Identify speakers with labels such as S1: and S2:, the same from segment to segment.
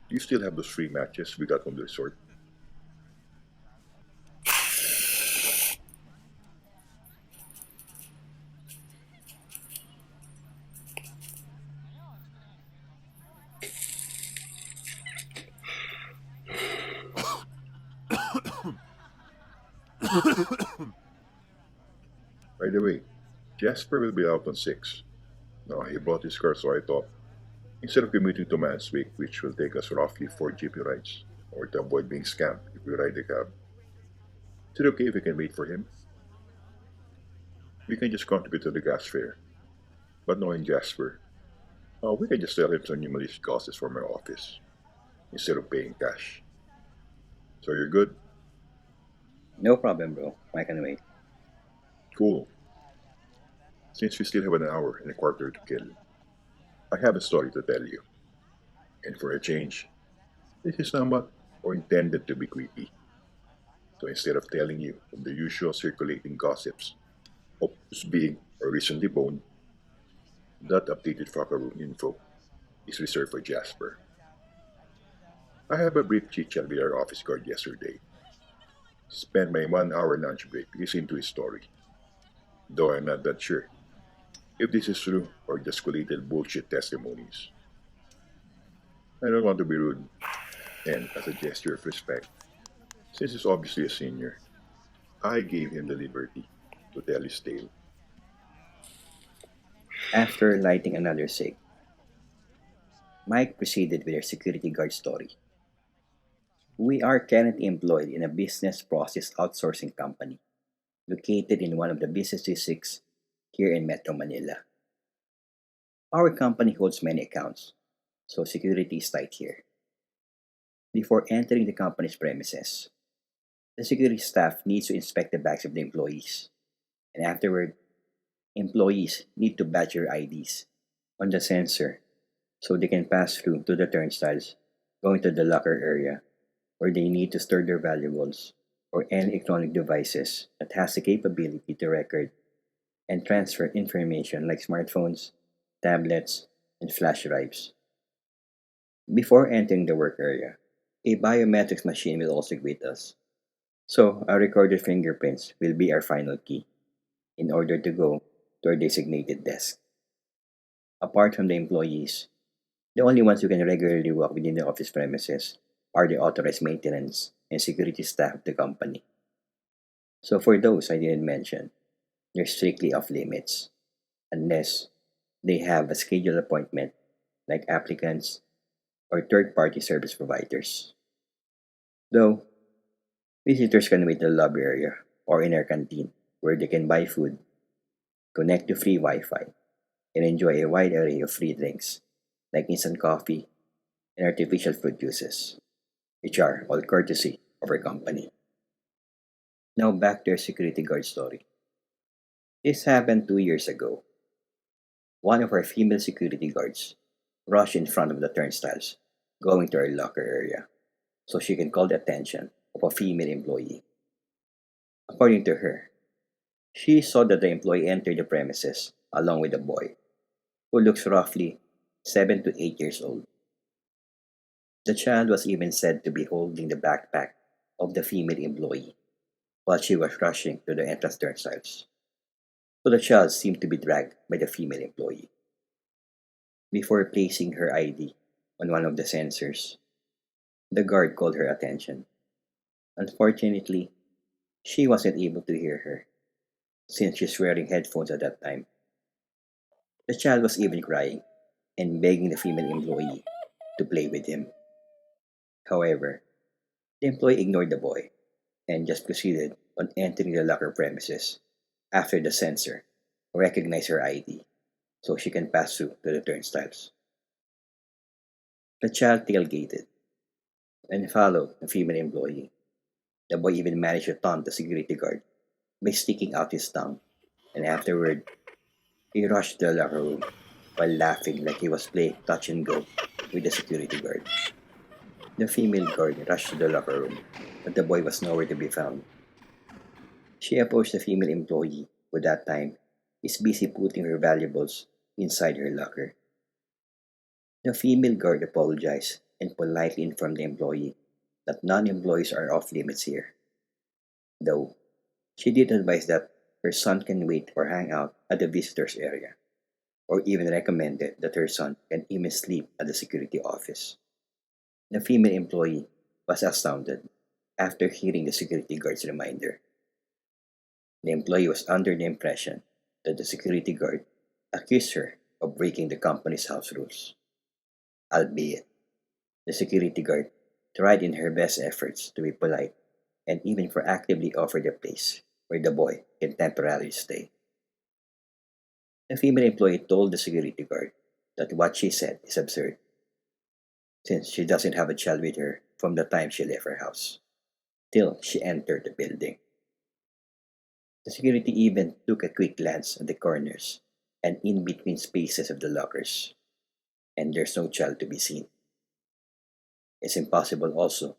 S1: Do you still have those free matches we got from the resort? By the way, Jasper will be out on 6. No, he brought his car, so I thought, instead of commuting to Manswick, which will take us roughly 4 GP rides, or to avoid being scammed if we ride the cab, is it okay if we can wait for him? We can just contribute to the gas fare. But knowing Jasper, we can just tell him some new malicious gossips from my office instead of paying cash. So you're good?
S2: No problem, bro. I can wait.
S1: Cool. Since we still have an hour and a quarter to kill, I have a story to tell you. And for a change, this is somewhat or intended to be creepy. So instead of telling you of the usual circulating gossips of who's being or recently boned, that updated locker room info is reserved for Jasper. I have a brief chit chat with our office guard yesterday. Spent my 1 hour lunch break listening to his story, though I'm not that sure if this is true or just collated bullshit testimonies. I don't want to be rude, and as a gesture of respect, since he's obviously a senior, I gave him the liberty to tell his tale.
S2: After lighting another cig, Mike proceeded with her security guard story. We are currently employed in a business process outsourcing company located in one of the business districts here in Metro Manila. Our company holds many accounts, so security is tight here. Before entering the company's premises, the security staff needs to inspect the bags of the employees, and afterward, employees need to badge their IDs on the sensor so they can pass through to the turnstiles going to the locker area where they need to store their valuables or any electronic devices that has the capability to record and transfer information like smartphones, tablets, and flash drives. Before entering the work area, a biometrics machine will also greet us. So, our recorded fingerprints will be our final key in order to go to our designated desk. Apart from the employees, the only ones who can regularly walk within the office premises are the authorized maintenance and security staff of the company. So, for those I didn't mention, they're strictly off limits unless they have a scheduled appointment like applicants or third party service providers. Though, visitors can wait in the lobby area or in our canteen where they can buy food, connect to free Wi Fi, and enjoy a wide array of free drinks like instant coffee and artificial fruit juices, which are all courtesy of our company. Now back to our security guard story. This happened 2 years ago. One of our female security guards rushed in front of the turnstiles, going to our locker area, so she can call the attention of a female employee. According to her, she saw that the employee entered the premises along with a boy who looks roughly 7 to 8 years old. The child was even said to be holding the backpack of the female employee while she was rushing to the entrance turnstiles. So the child seemed to be dragged by the female employee. Before placing her ID on one of the sensors, the guard called her attention. Unfortunately, she wasn't able to hear her since she's wearing headphones at that time. The child was even crying and begging the female employee to play with him. However, the employee ignored the boy and just proceeded on entering the locker premises after the sensor recognized her ID so she can pass through to the turnstiles. The child tailgated and followed the female employee. The boy even managed to taunt the security guard by sticking out his tongue, and afterward, he rushed to the locker room while laughing like he was playing touch and go with the security guard. The female guard rushed to the locker room, but the boy was nowhere to be found. She approached the female employee, who that time is busy putting her valuables inside her locker. The female guard apologized and politely informed the employee that non employees are off limits here, though she did advise that her son can wait or hang out at the visitors area, or even recommended that her son can even sleep at the security office. The female employee was astounded after hearing the security guard's reminder. The employee was under the impression that the security guard accused her of breaking the company's house rules, albeit the security guard tried in her best efforts to be polite and even proactively offered a place where the boy can temporarily stay. The female employee told the security guard that what she said is absurd, since she doesn't have a child with her from the time she left her house till she entered the building. The security even took a quick glance at the corners and in between spaces of the lockers, and there's no child to be seen. It's impossible also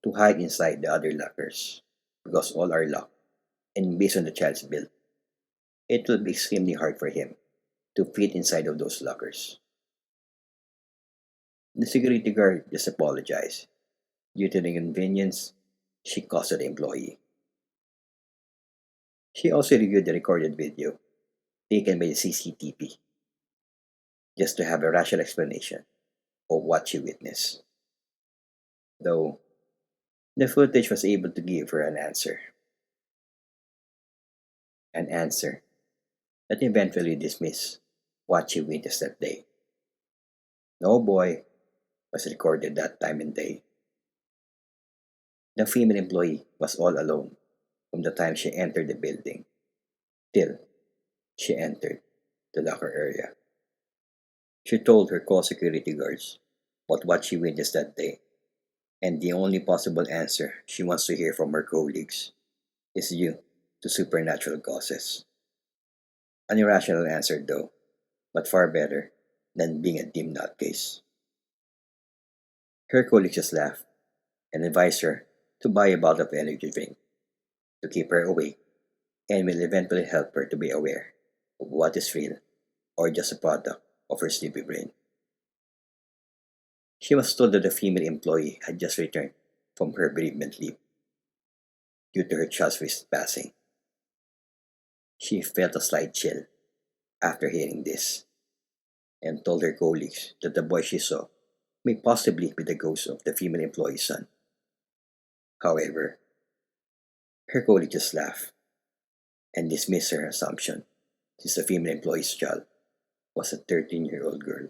S2: to hide inside the other lockers because all are locked, and based on the child's build, it will be extremely hard for him to fit inside of those lockers. The security guard just apologized due to the inconvenience she caused to the employee. She also reviewed the recorded video taken by the CCTV just to have a rational explanation of what she witnessed, though the footage was able to give her an answer that eventually dismissed what she witnessed that day. No boy was recorded that time and day. The female employee was all alone from the time she entered the building till she entered the locker area. She told her co-security guards about what she witnessed that day, and the only possible answer she wants to hear from her colleagues is due to supernatural causes. An irrational answer, though, but far better than being a dim nutcase. Her colleagues just laughed and advised her to buy a bottle of energy drink to keep her awake and will eventually help her to be aware of what is real or just a product of her sleepy brain. She was told that the female employee had just returned from her bereavement leave due to her child's recent passing. She felt a slight chill after hearing this and told her colleagues that the boy she saw may possibly be the ghost of the female employee's son. However, her colleague just laughed and dismissed her assumption since the female employee's child was a 13-year-old girl.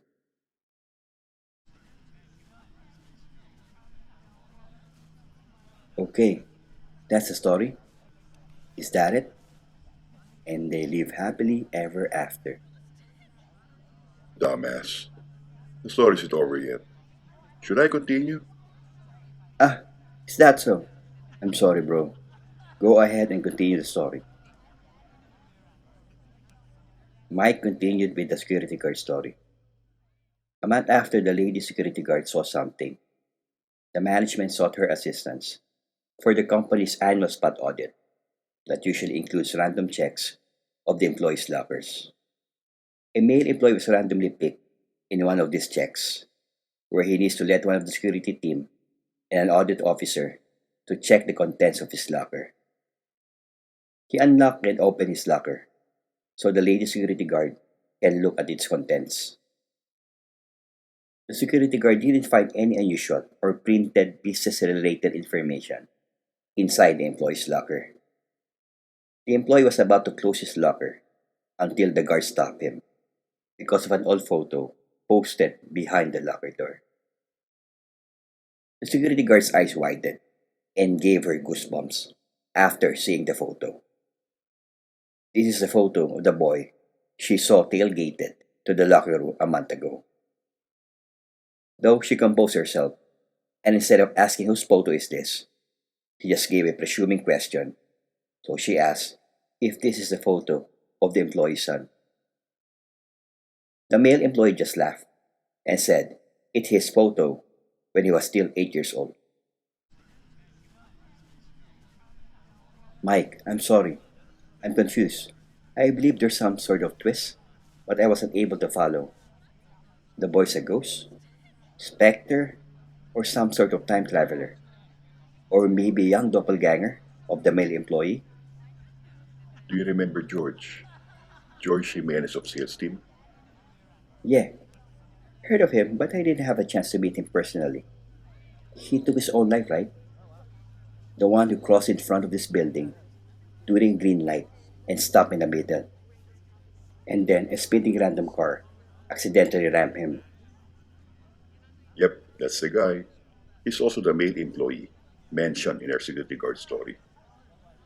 S2: Okay, that's the story. Is that it? And they live happily ever after.
S1: Dumbass. The story isn't over yet. Should I continue?
S2: Ah, is that so? I'm sorry, bro. Go ahead and continue the story. Mike continued with the security guard story. A month after the lady security guard saw something, the management sought her assistance for the company's annual spot audit that usually includes random checks of the employees' lockers. A male employee was randomly picked in one of these checks, where he needs to let one of the security team and an audit officer to check the contents of his locker. He unlocked and opened his locker so the lady security guard can look at its contents. The security guard didn't find any unusual or printed business related information inside the employee's locker. The employee was about to close his locker until the guard stopped him because of an old photo posted behind the locker door. The security guard's eyes widened and gave her goosebumps after seeing the photo. This is a photo of the boy she saw tailgated to the locker room a month ago. Though she composed herself, and instead of asking whose photo is this, she just gave a presuming question. So she asked if this is a photo of the employee's son. The male employee just laughed and said it's his photo when he was still 8 years old. Mike, I'm sorry. I'm confused. I believe there's some sort of twist, but I wasn't able to follow. The boy's a ghost? Spectre? or some sort of time traveler, or maybe a young doppelganger of the male employee.
S1: Do you remember George? George Jimenez of sales team?
S2: Yeah, heard of him, but I didn't have a chance to meet him personally. He took his own life, right? The one who crossed in front of this building during green light and stopped in the middle, and then a speeding random car accidentally rammed him.
S1: Yep, that's the guy. He's also the male employee mentioned in our security guard story.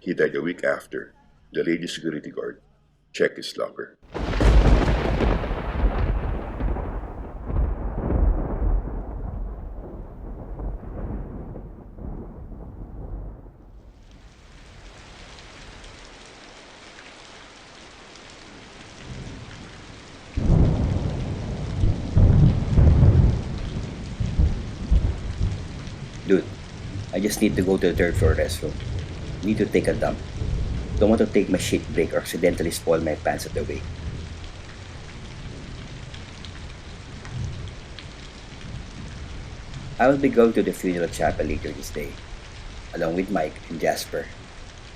S1: He died a week after the lady security guard checked his locker.
S2: Dude, I just need to go to the third floor restroom. Need to take a dump. Don't want to take my shit break or accidentally spoil my pants at the way. I will be going to the funeral chapel later this day, along with Mike and Jasper,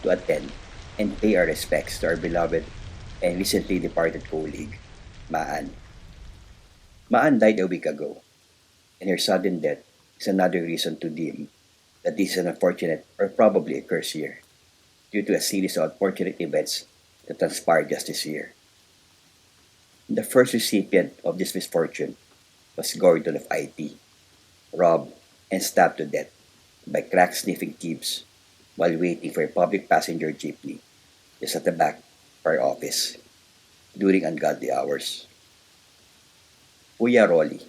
S2: to attend and pay our respects to our beloved and recently departed colleague, Maan. Maan died a week ago, and her sudden death is another reason to deem that this is an unfortunate or probably a curse year due to a series of unfortunate events that transpired just this year. The first recipient of this misfortune was Gordon of IT, robbed and stabbed to death by crack sniffing thieves while waiting for a public passenger jeepney just at the back of our office during ungodly hours. Kuya Rolly,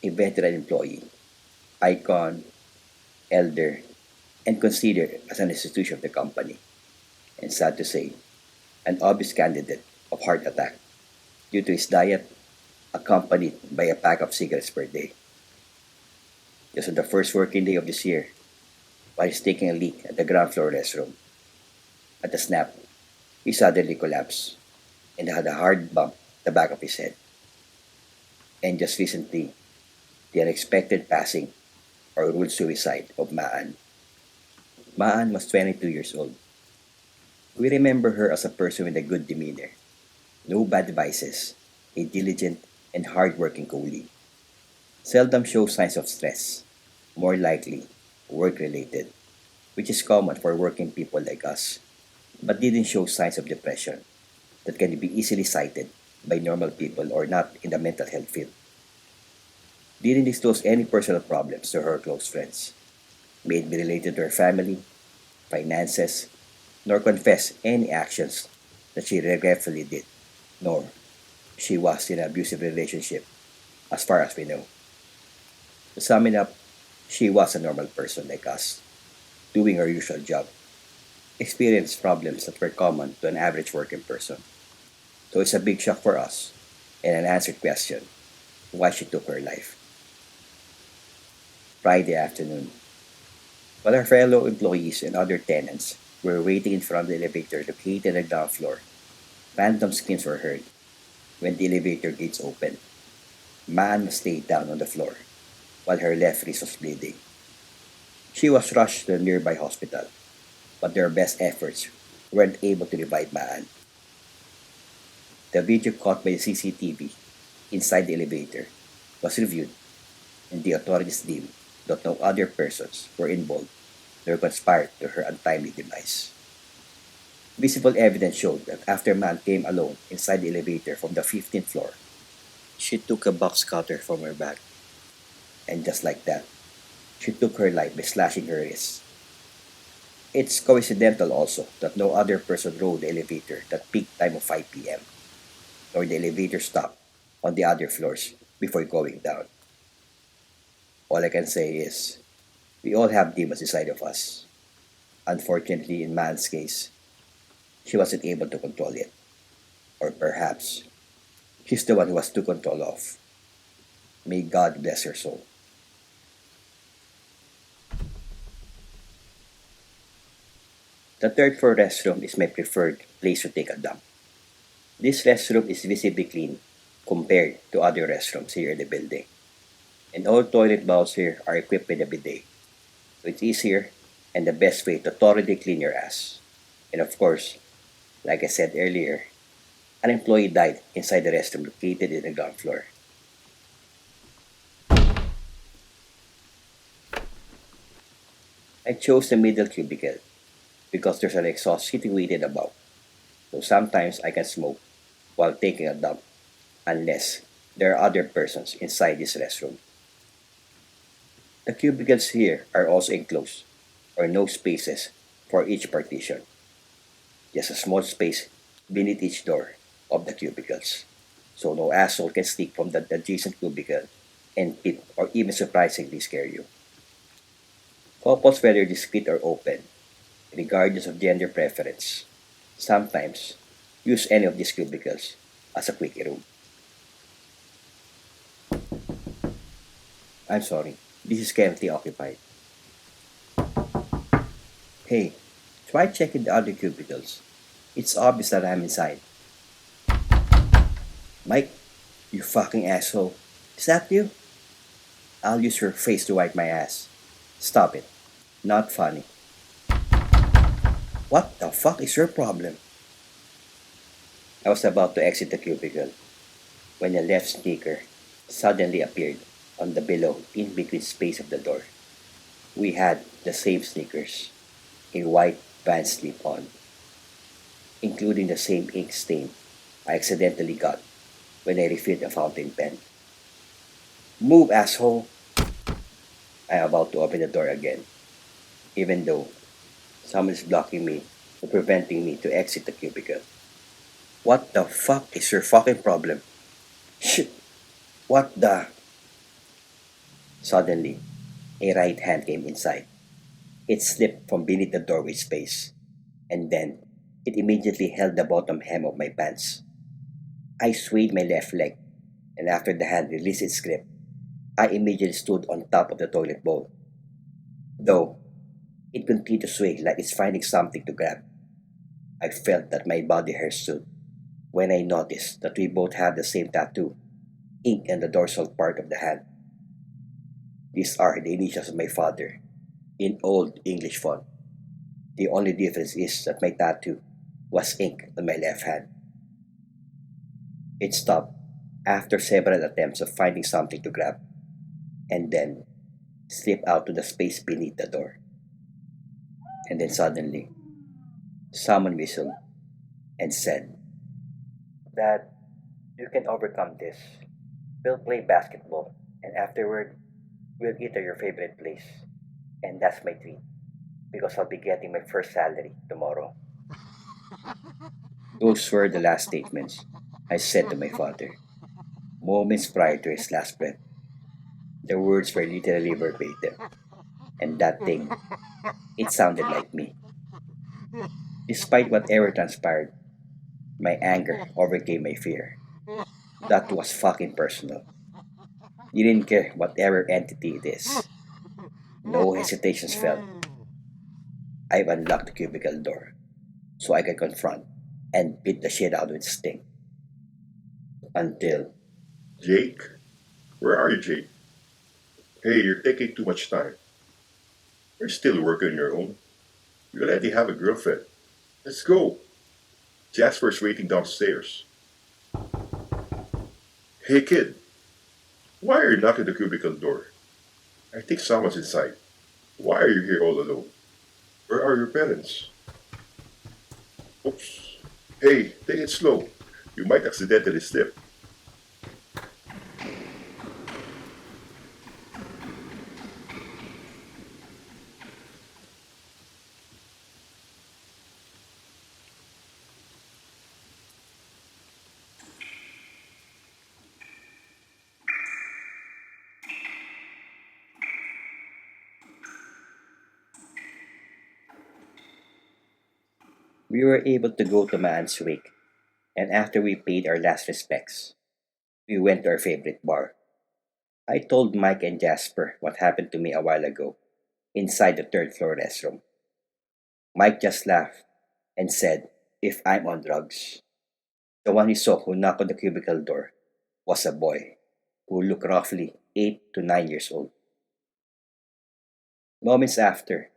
S2: a veteran employee, icon, elder, and considered as an institution of the company, and sad to say, an obvious candidate of heart attack due to his diet accompanied by a pack of cigarettes per day. Just on the first working day of this year, while he's taking a leak at the ground floor restroom, at the snap, he suddenly collapsed and had a hard bump at the back of his head. And just recently, the unexpected passing or ruled suicide of Maan. Maan was 22 years old. We remember her as a person with a good demeanor, no bad vices, a diligent and hardworking colleague. Seldom shows signs of stress, more likely work related, which is common for working people like us, but didn't show signs of depression that can be easily cited by normal people or not in the mental health field. Didn't disclose any personal problems to her close friends, may it be related to her family, finances, nor confess any actions that she regretfully did, nor she was in an abusive relationship, as far as we know. To sum it up, she was a normal person like us, doing her usual job, experienced problems that were common to an average working person. So it's a big shock for us and an answered question why she took her life. Friday afternoon, while our fellow employees and other tenants were waiting in front of the elevator located on the ground floor, random screams were heard when the elevator gates opened. Man stayed down on the floor while her left wrist was bleeding. She was rushed to a nearby hospital, but their best efforts weren't able to revive Maan. The video caught by the CCTV inside the elevator was reviewed, and the authorities deemed that no other persons were involved nor conspired to her untimely demise. Visible evidence showed that after Man came alone inside the elevator from the 15th floor, she took a box cutter from her bag, and just like that, she took her life by slashing her wrist. It's coincidental also that no other person rode the elevator that peak time of 5 p.m., nor the elevator stopped on the other floors before going down. All I can say is, we all have demons inside of us. Unfortunately, in Man's case, she wasn't able to control it. Or perhaps, she's the one who was too control of. May God bless her soul. The third floor restroom is my preferred place to take a dump. This restroom is visibly clean compared to other restrooms here in the building. And all toilet bowls here are equipped with a bidet, so it's easier and the best way to thoroughly clean your ass. And of course, like I said earlier, an employee died inside the restroom located in the ground floor. I chose the middle cubicle because there's an exhaust situated above, so sometimes I can smoke while taking a dump unless there are other persons inside this restroom. The cubicles here are also enclosed, or no spaces for each partition, just a small space beneath each door of the cubicles, so no asshole can sneak from the adjacent cubicle and peep or even surprisingly scare you. Couples, whether discreet or open, regardless of gender preference, sometimes use any of these cubicles as a quickie room. I'm sorry, this is currently occupied. Hey, try checking the other cubicles. It's obvious that I'm inside. Mike, you fucking asshole. Is that you? I'll use your face to wipe my ass. Stop it. Not funny. What the fuck is your problem? I was about to exit the cubicle when a left sneaker suddenly appeared on the below in between space of the door. We had the same sneakers, a white band slip on, including the same ink stain I accidentally got when I refilled a fountain pen. Move, asshole! I am about to open the door again, even though someone is blocking me or preventing me to exit the cubicle. What the fuck is your fucking problem? Shit! What the? Suddenly, a right hand came inside. It slipped from beneath the doorway space, and then it immediately held the bottom hem of my pants. I swayed my left leg, and after the hand released its grip, I immediately stood on top of the toilet bowl. Though it continued to sway like it's finding something to grab, I felt that my body hair stood when I noticed that we both had the same tattoo, ink on the dorsal part of the hand. These are the initials of my father, in Old English font. The only difference is that my tattoo was ink on my left hand. It stopped after several attempts of finding something to grab, and then slipped out to the space beneath the door. And then suddenly, someone whistled and said, "Dad, you can overcome this. We'll play basketball, and afterward, we'll eat at your favorite place. And that's my treat, because I'll be getting my first salary tomorrow." Those were the last statements I said to my father, moments prior to his last breath. The words were literally verbatim, and that thing, it sounded like me. Despite whatever transpired, my anger overcame my fear. That was fucking personal. You didn't care whatever entity it is. No hesitations felt. I've unlocked the cubicle door so I can confront and beat the shit out of its sting. Until
S1: Jake? Where are you, Jake? Hey, you're taking too much time. You're still working on your own. You already have a girlfriend. Let's go. Jasper's waiting downstairs. Hey, kid. Why are you knocking the cubicle door? I think someone's inside. Why are you here all alone? Where are your parents? Oops. Hey, take it slow. You might accidentally slip.
S2: we were able to go to my aunt's wake, and after we paid our last respects, we went to our favorite bar. I told Mike and Jasper what happened to me a while ago inside the third floor restroom. Mike just laughed and said, "If I'm on drugs." The one he saw who knocked on the cubicle door was a boy who looked roughly 8 to 9 years old. Moments after,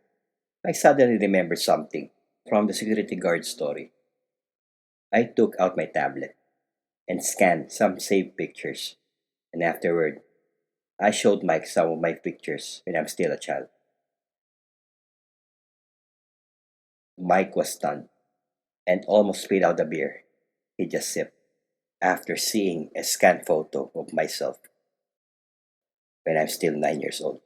S2: I suddenly remembered something from the security guard story. I took out my tablet and scanned some saved pictures, and afterward, I showed Mike some of my pictures when I'm still a child. Mike was stunned and almost spit out the beer he just sipped after seeing a scanned photo of myself when I'm still 9 years old.